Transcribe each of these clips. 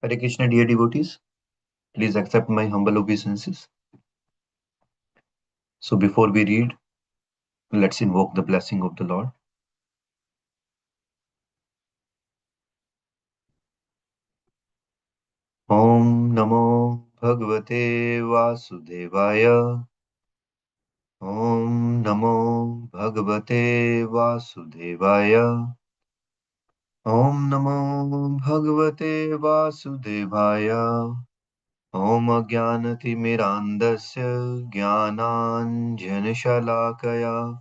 Hare Krishna, dear devotees, please accept my humble obeisances. So, before we read, let's invoke the blessing of the Lord. Om Namo Bhagavate Vasudevaya. Om Namo Bhagavate Vasudevaya. Om Namo Bhagavate Vasudevaya. Om Jnanatimirandasya Jnananjanashalakaya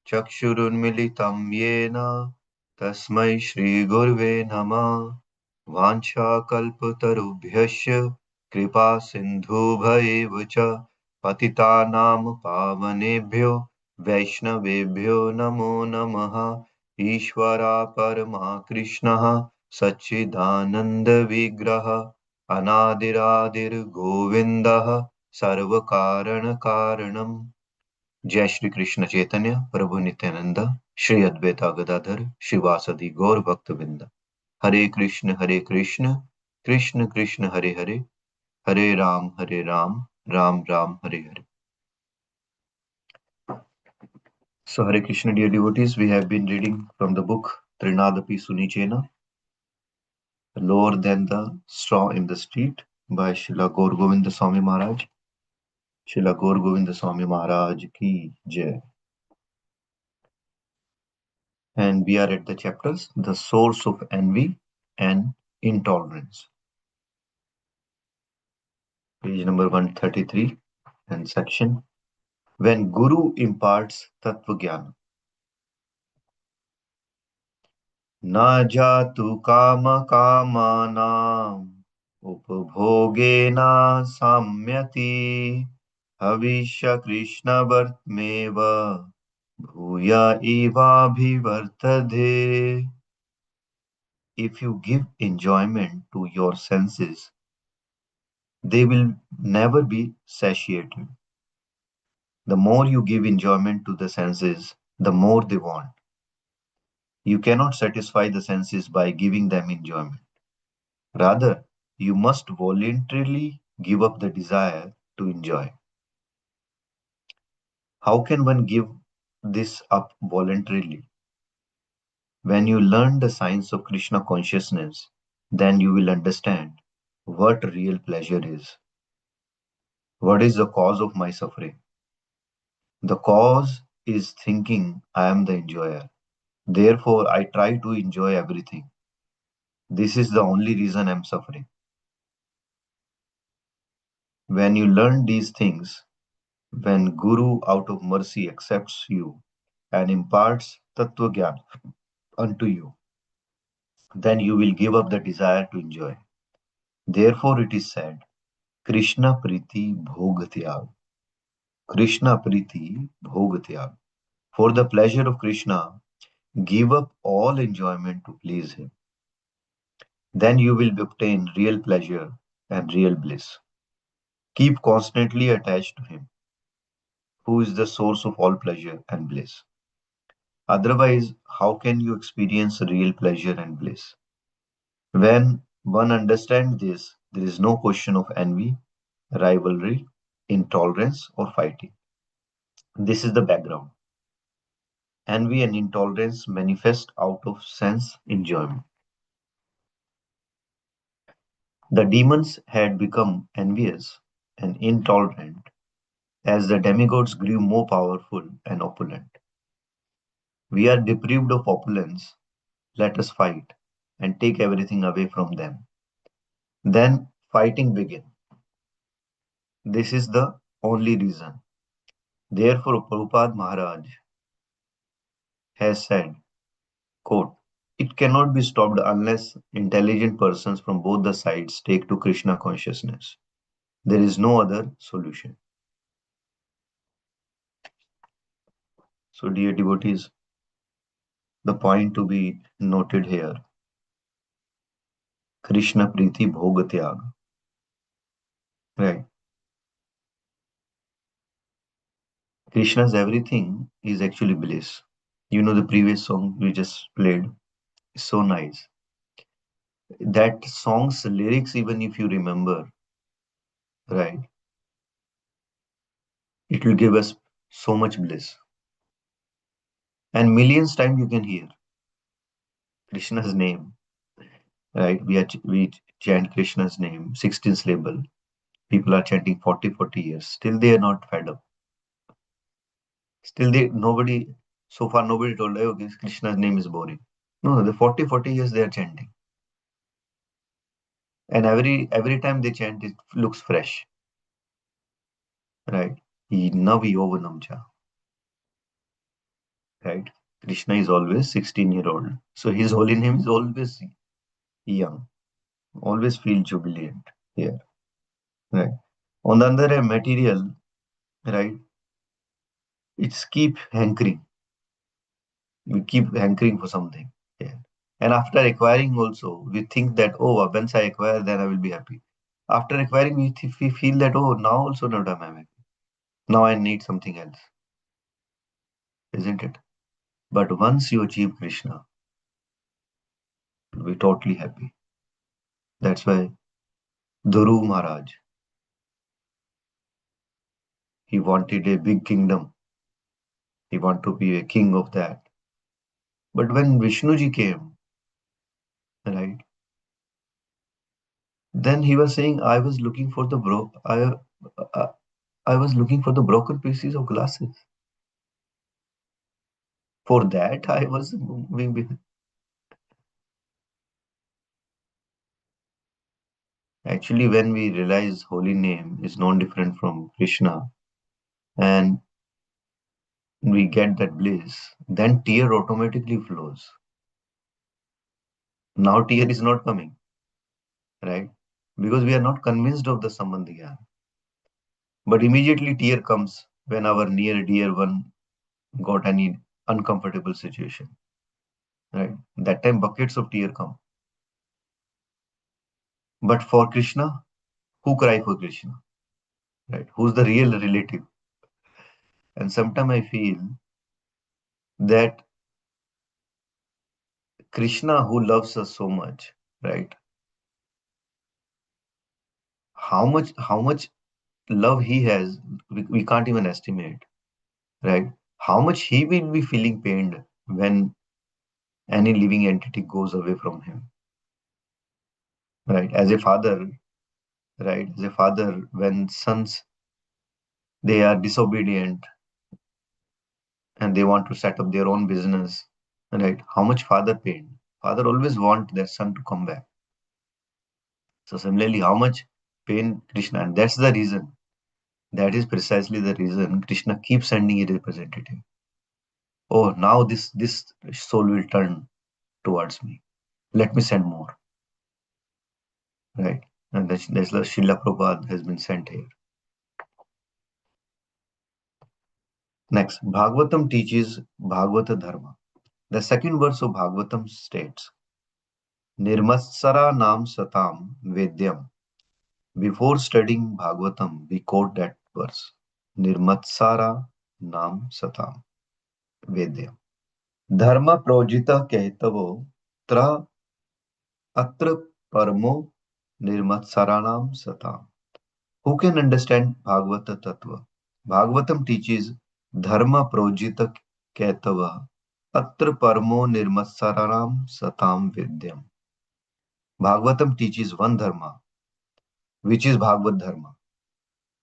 Chakshurunmilitam Yena Tasmai Shri Gurve Namah Vanchakalpatarubhyasya Kripa Sindhubhaiva cha Patitanam Pavanebhyo Vaishnavebhyo Namo Namaha Ishvara Parama Krishna Satchidananda Vigraha अनादिरादिर गोविंदः सर्व कारण कारणम। जय श्री कृष्ण चैतन्य प्रभु नित्यानंद श्री अद्वैता गदाधर शिवासदि गौर भक्त बिंद। हरे कृष्ण कृष्ण कृष्ण हरे हरे, हरे Ram Ram Ram Hare Hare. So Hare Krishna, dear devotees, we have been reading from the book Trinadapi Sunichena, Lower Than the Straw in the Street by Srila Gaur Govinda Swami Maharaj. Srila Gaur Govinda Swami Maharaj ki jai. And we are at the chapters The Source of Envy and Intolerance. Page number 133 and section When Guru imparts Tattva Jnana. Na jatu kama kama nam upabhogena samyati Havisha Krishna Vartmeva Bhuya Eva Bhivartadhe. If you give enjoyment to your senses, they will never be satiated. The more you give enjoyment to the senses, the more they want. You cannot satisfy the senses by giving them enjoyment. Rather, you must voluntarily give up the desire to enjoy. How can one give this up voluntarily? When you learn the science of Krishna consciousness, then you will understand what real pleasure is. What is the cause of my suffering? The cause is thinking I am the enjoyer. Therefore, I try to enjoy everything. This is the only reason I am suffering. When you learn these things, when Guru out of mercy accepts you and imparts Tattva Gyan unto you, then you will give up the desire to enjoy. Therefore, it is said, Krishna Priti Bhog Tyag. Krishna Priti Bhog Tyag. For the pleasure of Krishna, give up all enjoyment to please Him. Then you will obtain real pleasure and real bliss. Keep constantly attached to Him, who is the source of all pleasure and bliss. Otherwise, how can you experience real pleasure and bliss? When one understands this, there is no question of envy, rivalry, intolerance, or fighting. This is the background. Envy and intolerance manifest out of sense enjoyment. The demons had become envious and intolerant as the demigods grew more powerful and opulent. We are deprived of opulence, let us fight and take everything away from them. Then fighting begin. This is the only reason. Therefore, Prabhupada Maharaj has said, quote, it cannot be stopped unless intelligent persons from both the sides take to Krishna consciousness. There is no other solution. So, dear devotees, the point to be noted here, Krishna Priti Bhoga Tyag. Right. Krishna's everything is actually bliss. You know, the previous song we just played is so nice. That song's lyrics, even if you remember, right, it will give us so much bliss. And millions times you can hear Krishna's name, right? We chant Krishna's name, 16 syllable. People are chanting 40 years. Still they are not fed up. Still nobody, so far nobody told, "Hey, okay, Krishna's name is boring." No, the 40 years they are chanting. And every time they chant, it looks fresh, right? Naviyovanamcha, right? Krishna is always 16-year-old. So his holy name is always young, always feel jubilant here, right? On the other hand, material, right? It's keep hankering. We keep hankering for something. Yeah. And after acquiring also, we think that, oh, once I acquire, then I will be happy. After acquiring, we feel that, oh, now also not I'm happy. Now I need something else, isn't it? But once you achieve Krishna, you'll be totally happy. That's why Dhruv Maharaj, he wanted a big kingdom. He wanted to be a king of that. But when Vishnuji came, right, then he was saying, I, I was looking for the broken pieces of glasses. For that, I was moving behind. Actually, when we realize holy name is non different from Krishna and we get that bliss, then tear automatically flows. Now tear is not coming, right? Because we are not convinced of the Sambandhya. But immediately tear comes when our near dear one got any uncomfortable situation, right? That time buckets of tear come. But for Krishna, who cry for Krishna, right? Who's the real relative? And sometimes I feel that Krishna, who loves us so much, right? How much love he has, we can't even estimate, right? How much he will be feeling pained when any living entity goes away from him, right? As a father, right? As a father, when sons they are disobedient and they want to set up their own business, right? How much father pain? Father always want their son to come back. So similarly, how much pain Krishna, and that's the reason. That is precisely the reason Krishna keeps sending a representative. Oh, now this soul will turn towards me. Let me send more, right? And that's the Srila Prabhupada has been sent here. Next, Bhagavatam teaches Bhagavata Dharma. The second verse of Bhagavatam states, Nirmatsara Nam Satam Vedyam. Before studying Bhagavatam, we quote that verse. Nirmatsara Nam Satam Vedyam. Dharma Projita Kehtavo Tra Atra Paramo Nirmatsaranam Satam. Who can understand Bhagavata Tattva? Bhagavatam teaches Dharma Projita Ketava Atra Paramo Nirmatsaranam Satam Vidyam. Bhagavatam teaches one Dharma, which is Bhagavad Dharma.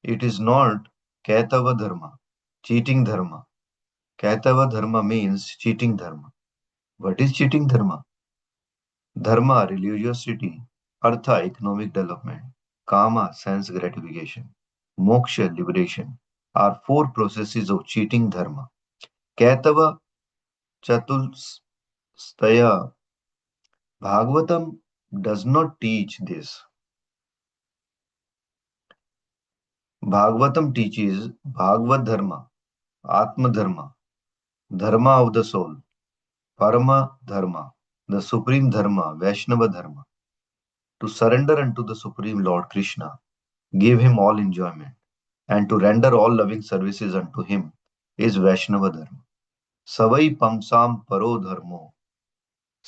It is not Ketava Dharma, cheating Dharma. Ketava Dharma means cheating Dharma. What is cheating Dharma? Dharma, religiosity. Artha, economic development. Kama, sense gratification. Moksha, liberation, are four processes of cheating dharma. Kaitava Chatulstaya. Bhagavatam does not teach this. Bhagavatam teaches Bhagavad Dharma, Atma Dharma, Dharma of the soul, Parama Dharma, the supreme Dharma, Vaishnava Dharma. To surrender unto the Supreme Lord Krishna, give him all enjoyment, and to render all loving services unto him is Vaishnava Dharma. Savai Pamsam Paro Dharmo.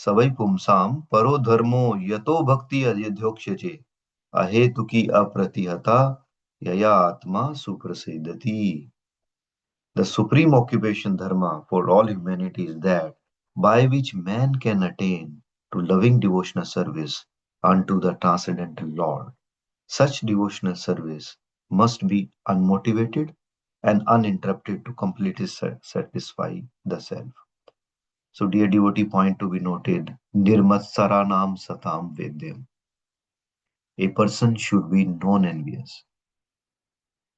सवै पुंसाम परो धर्मो यतो भक्ति अध्यक्षचे अहेतुकी अप्रतिहता यया आत्मा सुप्रसिद्धति. The supreme occupation dharma for all humanity is that by which man can attain to loving devotional service unto the transcendental Lord. Such devotional service must be unmotivated and uninterrupted to completely satisfy the self. So, dear devotee, point to be noted Nirmatsaranam Satam Vedyam. A person should be non envious.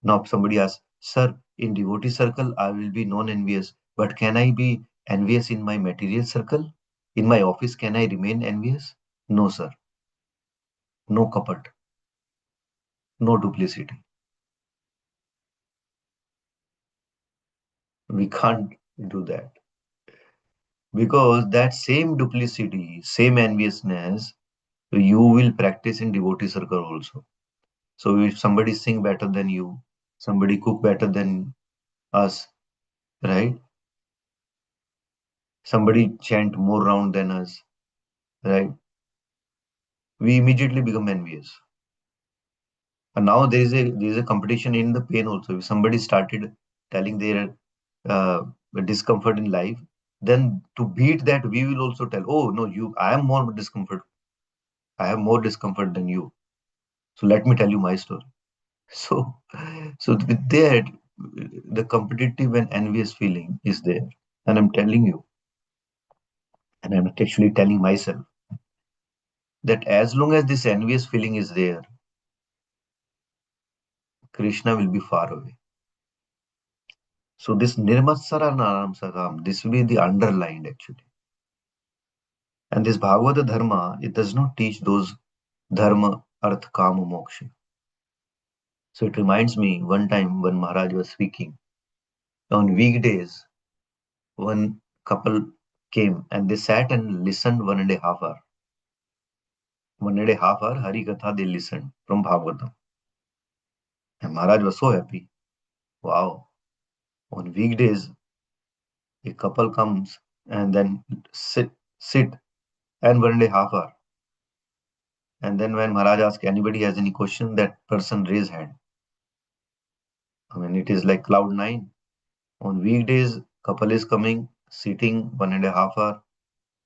Now, if somebody asks, Sir, in devotee circle, I will be non envious, but can I be envious in my material circle? In my office, can I remain envious? No, sir. No kapat, no duplicity. We can't do that because that same duplicity, same enviousness, you will practice in devotee circle also. So if somebody sing better than you, somebody cook better than us, right? Somebody chant more round than us, right? We immediately become envious. And now there is a competition in the pain also. If somebody started telling their uh, discomfort in life, then to beat that, we will also tell, oh no, I am more discomfort. I have more discomfort than you. So let me tell you my story. So, so with that, the competitive and envious feeling is there. And I'm telling you, and I'm actually telling myself that as long as this envious feeling is there, Krishna will be far away. So this Nirmatsara Naram Sakam, this will be the underlined actually. And this Bhagavata Dharma, it does not teach those Dharma, Arth, Kama, Moksha. So it reminds me one time when Maharaj was speaking. On weekdays, one couple came and they sat and listened 1.5 hours. 1.5 hour Hari Katha they listened from Bhagavatam. And Maharaj was so happy. Wow. On weekdays, a couple comes and then sit and 1.5 hour. And then when Maharaj asked anybody has any question, that person raise hand. I mean, it is like cloud nine. On weekdays, couple is coming, sitting 1.5 hour,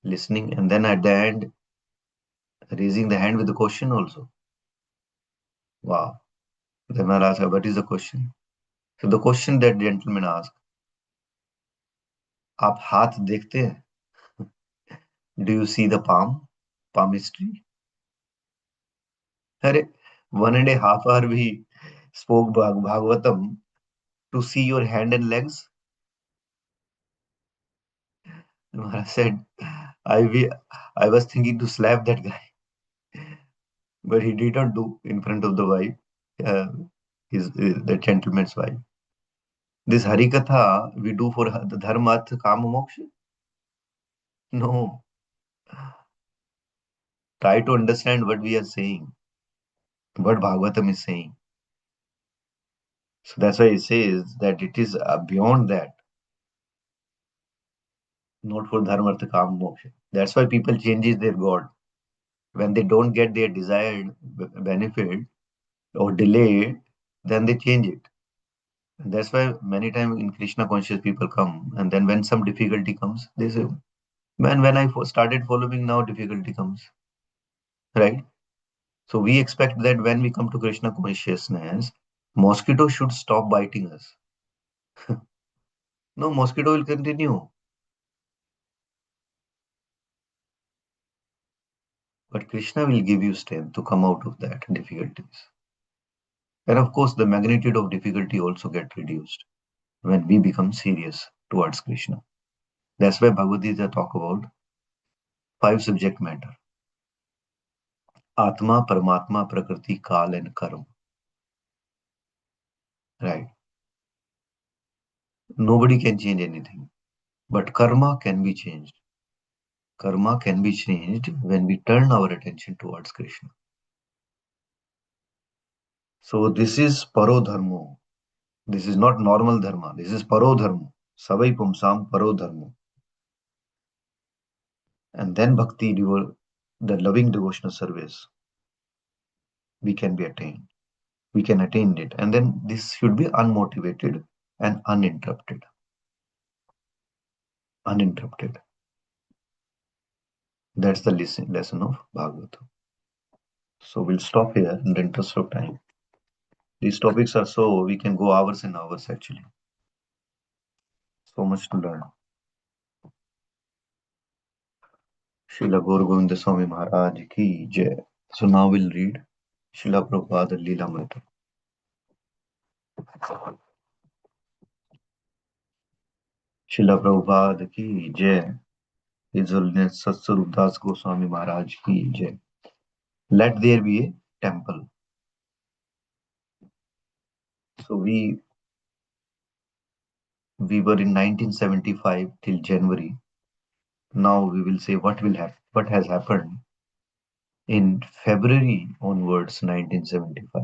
listening, and then at the end, raising the hand with the question also. Wow. Then Maharaj asked, what is the question? So the question that gentleman asked, आप हाथ देखते हैं? Do you see the palmistry? अरे 1.5 hour we spoke Bhagavatam to see your hand and legs. And Maharaj said, I was thinking to slap that guy, but he did not do in front of the wife, uh, the gentleman's wife. This Harikatha we do for the Dharma, Artha, Kama, Moksha? No. Try to understand what we are saying, what Bhagavatam is saying. So that's why it says that it is beyond that, not for Dharma, Artha, Kama, Moksha. That's why people changes their God. When they don't get their desired benefit or delayed, then they change it. And that's why many times in Krishna conscious people come, and then when some difficulty comes, they say, "Man, when I started following, now difficulty comes." Right? So we expect that when we come to Krishna consciousness, mosquito should stop biting us. No, mosquito will continue. But Krishna will give you strength to come out of that difficulties. And of course, the magnitude of difficulty also get reduced when we become serious towards Krishna. That's why Bhagavad Gita talk about five subject matter: Atma, Paramatma, Prakriti, Kal, and Karma. Right? Nobody can change anything, but karma can be changed. Karma can be changed when we turn our attention towards Krishna. So this is parodharmo. This is not normal dharma. This is parodharmo. Savai pumsam parodharmo. and then the loving devotional service, we can be attained. We can attain it, and then this should be unmotivated and uninterrupted. Uninterrupted. That's the lesson of Bhagavatam. So we'll stop here in the interest of time. These topics are so we can go hours and hours actually. So much to learn. Srila Gaur Govinda Swami Maharaj ki jai. So now we'll read Srila Prabhupada Leelamrita. Srila Prabhupada ki jai. His Holiness Satsvarup Das Goswami Maharaj ki jai. Let there be a temple. So we were in 1975 till January. Now we will say what has happened in February onwards 1975.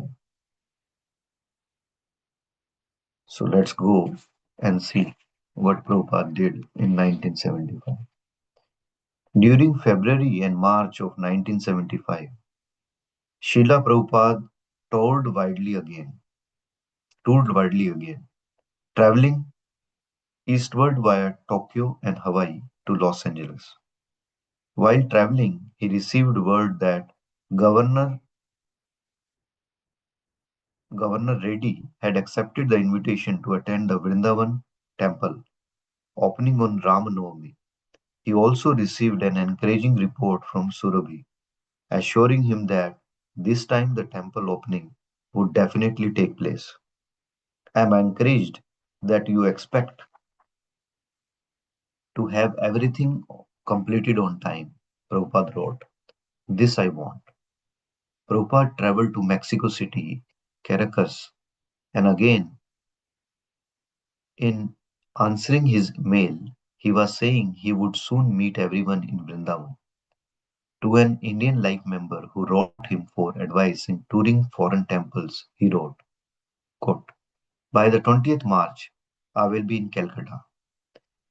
So let's go and see what Prabhupada did in 1975. During February and March of 1975, Srila Prabhupada toured widely again, toured widely again, traveling eastward via Tokyo and Hawaii to Los Angeles. While traveling, he received word that Governor Governor Reddy had accepted the invitation to attend the Vrindavan temple opening on Ramanavami. He also received an encouraging report from Surabhi, assuring him that this time the temple opening would definitely take place. I am encouraged that you expect to have everything completed on time, Prabhupada wrote. This I want. Prabhupada traveled to Mexico City, Caracas, and again, in answering his mail, he was saying he would soon meet everyone in Vrindavan. To an Indian Life member who wrote him for advice in touring foreign temples, he wrote, quote, by the 20th March, I will be in Calcutta,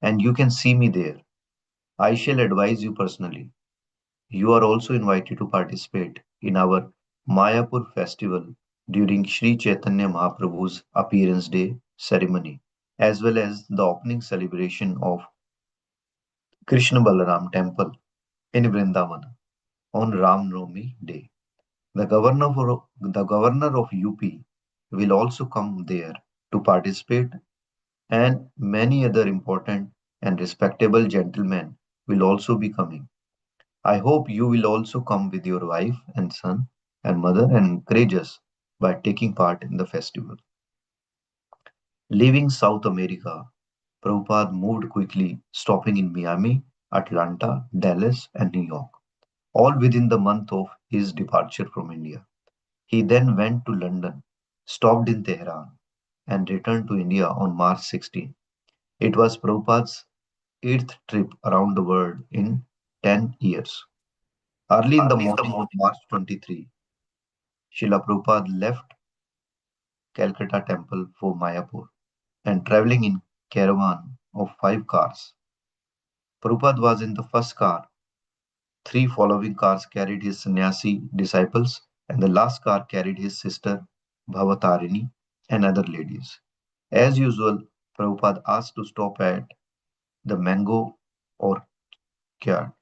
and you can see me there. I shall advise you personally. You are also invited to participate in our Mayapur festival during Sri Chaitanya Mahaprabhu's appearance day ceremony, as well as the opening celebration of Krishna Balaram temple in Vrindavan on Ram Navami day. The governor of UP will also come there to participate, and many other important and respectable gentlemen will also be coming. I hope you will also come with your wife and son and mother and encourage us by taking part in the festival. Leaving South America, Prabhupada moved quickly, stopping in Miami, Atlanta, Dallas, and New York, all within the month of his departure from India. He then went to London, stopped in Tehran, and returned to India on March 16. It was Prabhupada's eighth trip around the world in 10 years. Early in the morning of March 23, Srila Prabhupada left Calcutta Temple for Mayapur and traveling in caravan of 5 cars. Prabhupada was in the first car. Three following cars carried his sannyasi disciples, and the last car carried his sister Bhavatarini and other ladies. As usual, Prabhupada asked to stop at the mango orchard,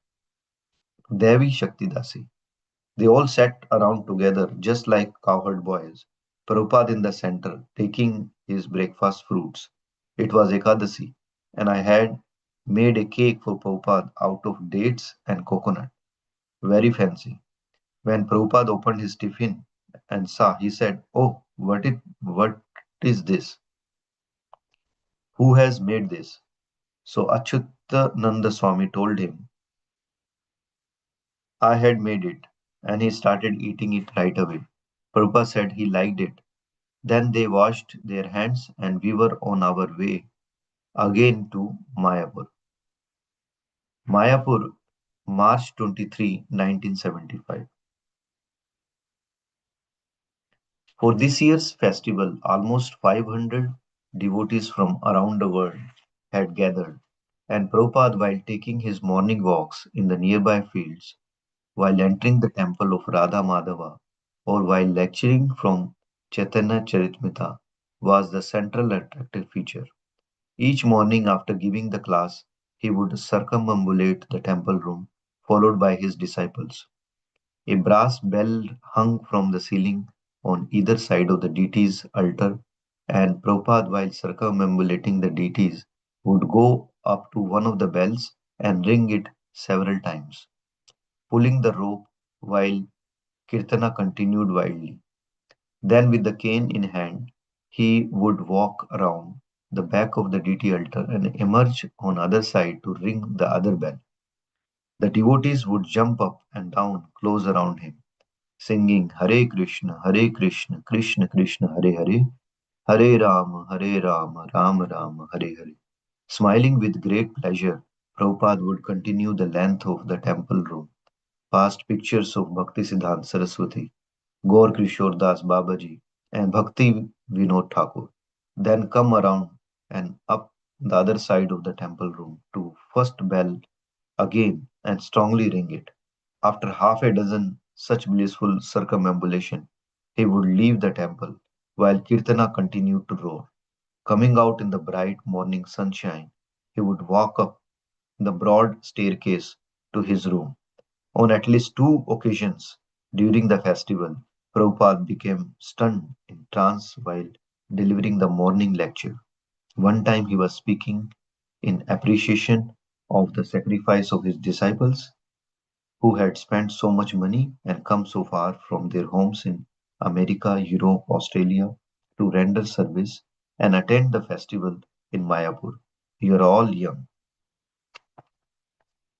Devi Shaktidasi. They all sat around together just like cowherd boys. Prabhupada in the center, taking his breakfast fruits. It was Ekadasi, and I had made a cake for Prabhupada out of dates and coconut. Very fancy. When Prabhupada opened his tiffin and saw, he said, oh, what is this? Who has made this? So Achyutananda Swami told him, I had made it, and he started eating it right away. Prabhupada said he liked it. Then they washed their hands, and we were on our way again to Mayapur. Mayapur, March 23, 1975. For this year's festival, almost 500 devotees from around the world had gathered. And Prabhupada, while taking his morning walks in the nearby fields, while entering the temple of Radha Madhava, or while lecturing from Chaitanya Charitamrita, was the central attractive feature. Each morning after giving the class, he would circumambulate the temple room, followed by his disciples. A brass bell hung from the ceiling on either side of the deity's altar, and Prabhupada, while circumambulating the deities, would go up to one of the bells and ring it several times, pulling the rope while Kirtana continued wildly. Then, with the cane in hand, he would walk around the back of the deity altar and emerge on other side to ring the other bell. The devotees would jump up and down close around him, singing Hare Krishna, Krishna Krishna, Hare Hare, Hare Rama, Rama Rama, Hare Hare. Smiling with great pleasure, Prabhupada would continue the length of the temple room, past pictures of Bhaktisiddhanta Saraswati, Gaur Kishore Das Babaji, and Bhakti Vinod Thakur, then come around and up the other side of the temple room to first bell again and strongly ring it. After half a dozen such blissful circumambulation, he would leave the temple while Kirtana continued to roar. Coming out in the bright morning sunshine, he would walk up the broad staircase to his room. On at least two occasions during the festival, Prabhupada became stunned in trance while delivering the morning lecture. One time he was speaking in appreciation of the sacrifice of his disciples who had spent so much money and come so far from their homes in America, Europe, Australia to render service and attend the festival in Mayapur. You are all young,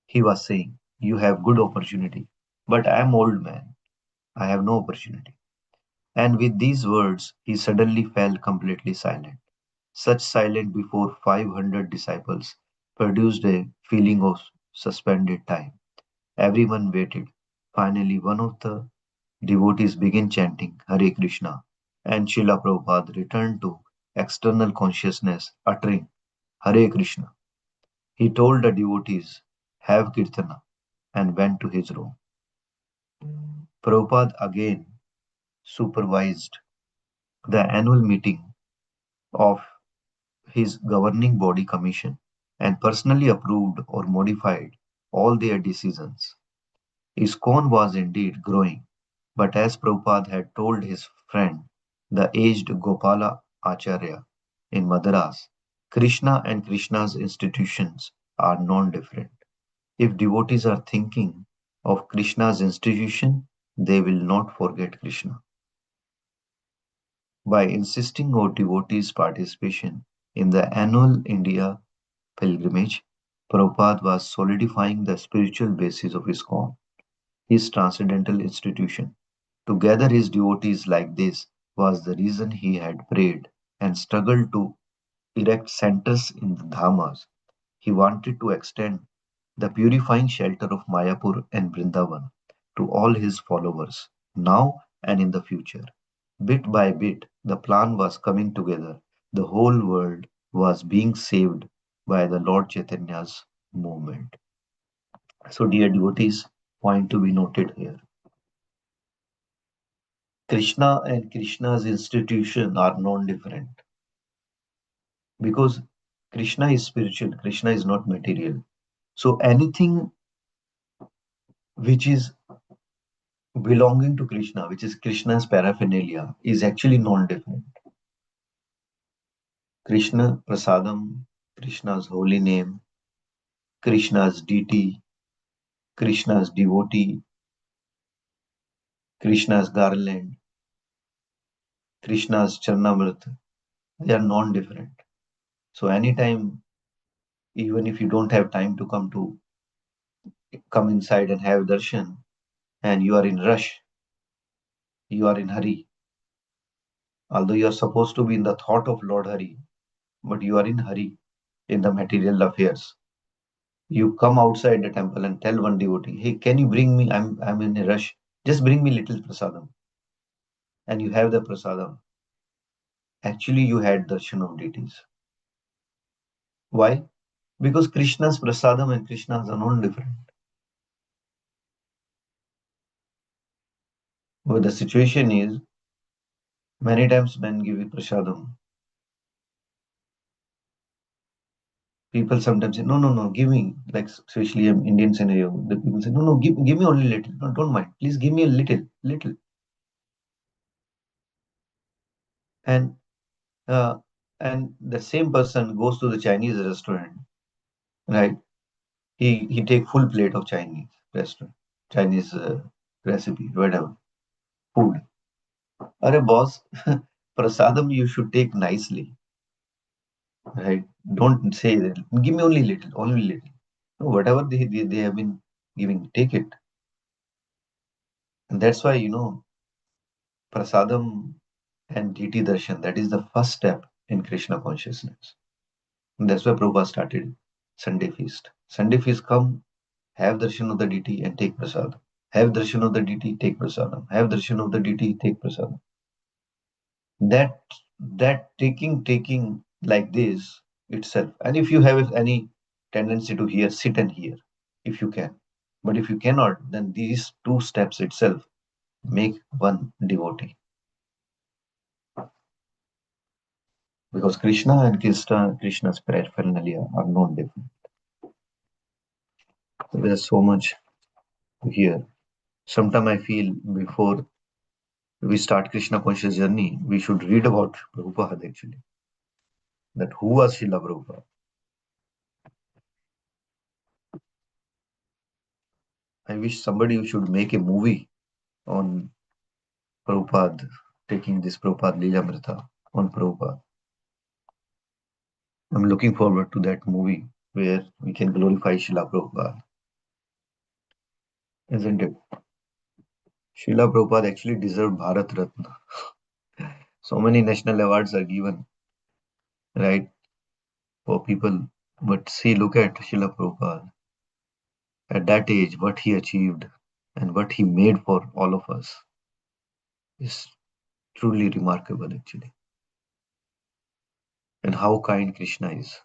he was saying. You have good opportunity. But I am old man. I have no opportunity. And with these words, he suddenly fell completely silent. Such silence before 500 disciples produced a feeling of suspended time. Everyone waited. Finally, one of the devotees began chanting Hare Krishna, and Srila Prabhupada returned to external consciousness, uttering Hare Krishna. He told the devotees, have Kirtana, and went to his room. Prabhupada again supervised the annual meeting of his governing body commission and personally approved or modified all their decisions. ISKCON was indeed growing, but as Prabhupada had told his friend, the aged Gopala Acharya in Madras, Krishna and Krishna's institutions are non-different. If devotees are thinking of Krishna's institution, they will not forget Krishna. By insisting on devotees' participation in the annual India pilgrimage, Prabhupada was solidifying the spiritual basis of ISKCON, his transcendental institution. To gather his devotees like this was the reason he had prayed and struggled to erect centers in the Dhamas. He wanted to extend the purifying shelter of Mayapur and Vrindavan to all his followers, now and in the future. Bit by bit, the plan was coming together. The whole world was being saved by the Lord Chaitanya's movement. So, dear devotees, point to be noted here. Krishna and Krishna's institution are non-different because Krishna is spiritual, Krishna is not material. So anything which is belonging to Krishna, which is Krishna's paraphernalia, is actually non-different. Krishna Prasadam, Krishna's holy name, Krishna's deity, Krishna's devotee, Krishna's garland, Krishna's Charnamrita, they are non-different. So anytime, even if you don't have time to come inside and have darshan, and you are in rush, you are in hurry, although you are supposed to be in the thought of Lord Hari, but you are in hurry in the material affairs. You come outside the temple and tell one devotee, hey, can you bring me? I'm in a rush. Just bring me little prasadam. And you have the prasadam. Actually, you had darshan of deities. Why? Because Krishna's prasadam and Krishna's are not different. But the situation is, many times when giving prasadam, people sometimes say, no, no, no, give me, like especially an Indian scenario, the people say, no, no, give me only little. No, don't mind. Please give me a little, little. And uh, and the same person goes to the Chinese restaurant, right? He take full plate of Chinese restaurant, Chinese recipe, whatever, food. Arey boss, prasadam you should take nicely, right? Don't say that. Give me only little, only little. No, whatever they have been giving, take it. And that's why, prasadam and deity darshan, that is the first step in Krishna consciousness. And that's why Prabhupada started Sunday feast. Sunday feast come, have darshan of the deity and take prasadam. Have darshan of the deity, take prasadam. Have darshan of the deity, take prasadam. That that taking like this itself. And if you have any tendency to hear, sit and hear, if you can. But if you cannot, then these two steps itself make one devotee. Because Krishna and Krishna's paraphernalia are not different. So there's so much to hear. Sometimes I feel before we start Krishna conscious journey, we should read about Prabhupada actually. That who was Srila Prabhupada? I wish somebody should make a movie on Prabhupada, taking this Prabhupada Lilamrita on Prabhupada. I'm looking forward to that movie where we can glorify Srila Prabhupada, isn't it? Srila Prabhupada actually deserved Bharat Ratna. So many national awards are given, right, for people. But see, look at Srila Prabhupada. At that age, what he achieved and what he made for all of us is truly remarkable, actually. And how kind Krishna is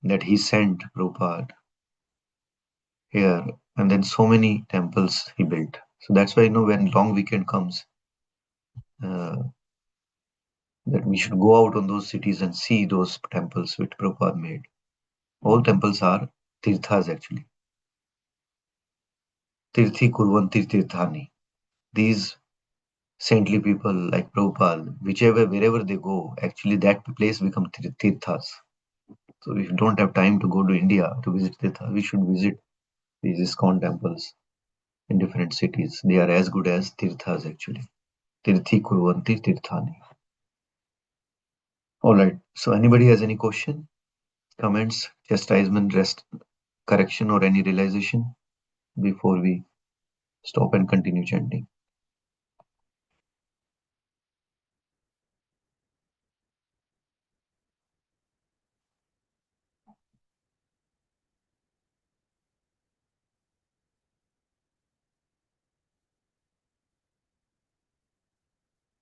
that he sent Prabhupada here, and then so many temples he built. So that's why, when long weekend comes, uh, that we should go out on those cities and see those temples which Prabhupada made. All temples are tirthas actually. Tirthi kurvanti tirthani. These saintly people like Prabhupada, wherever they go, actually that place becomes tirthas. So if you don't have time to go to India to visit tirthas, we should visit these ISKCON temples in different cities. They are as good as tirthas actually. Tirthi kurvanti tirthani. All right. So anybody has any question, comments, chastisement, rest, correction, or any realization before we stop and continue chanting?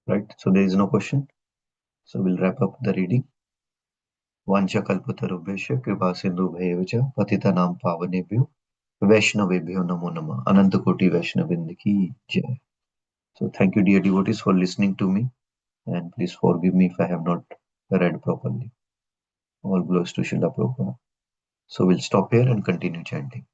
Right. So there is no question. So we'll wrap up the reading. Vancha kalpatarubhesha kripa sindhu bhayevacha patitanam pavanebhyo Vaishnavebhyo namo nama. Anantakoti Vaishnavind ki jai. So thank you, dear devotees, for listening to me, and please forgive me if I have not read properly. All glories to Srila Prabhupada. So we'll stop here and continue chanting.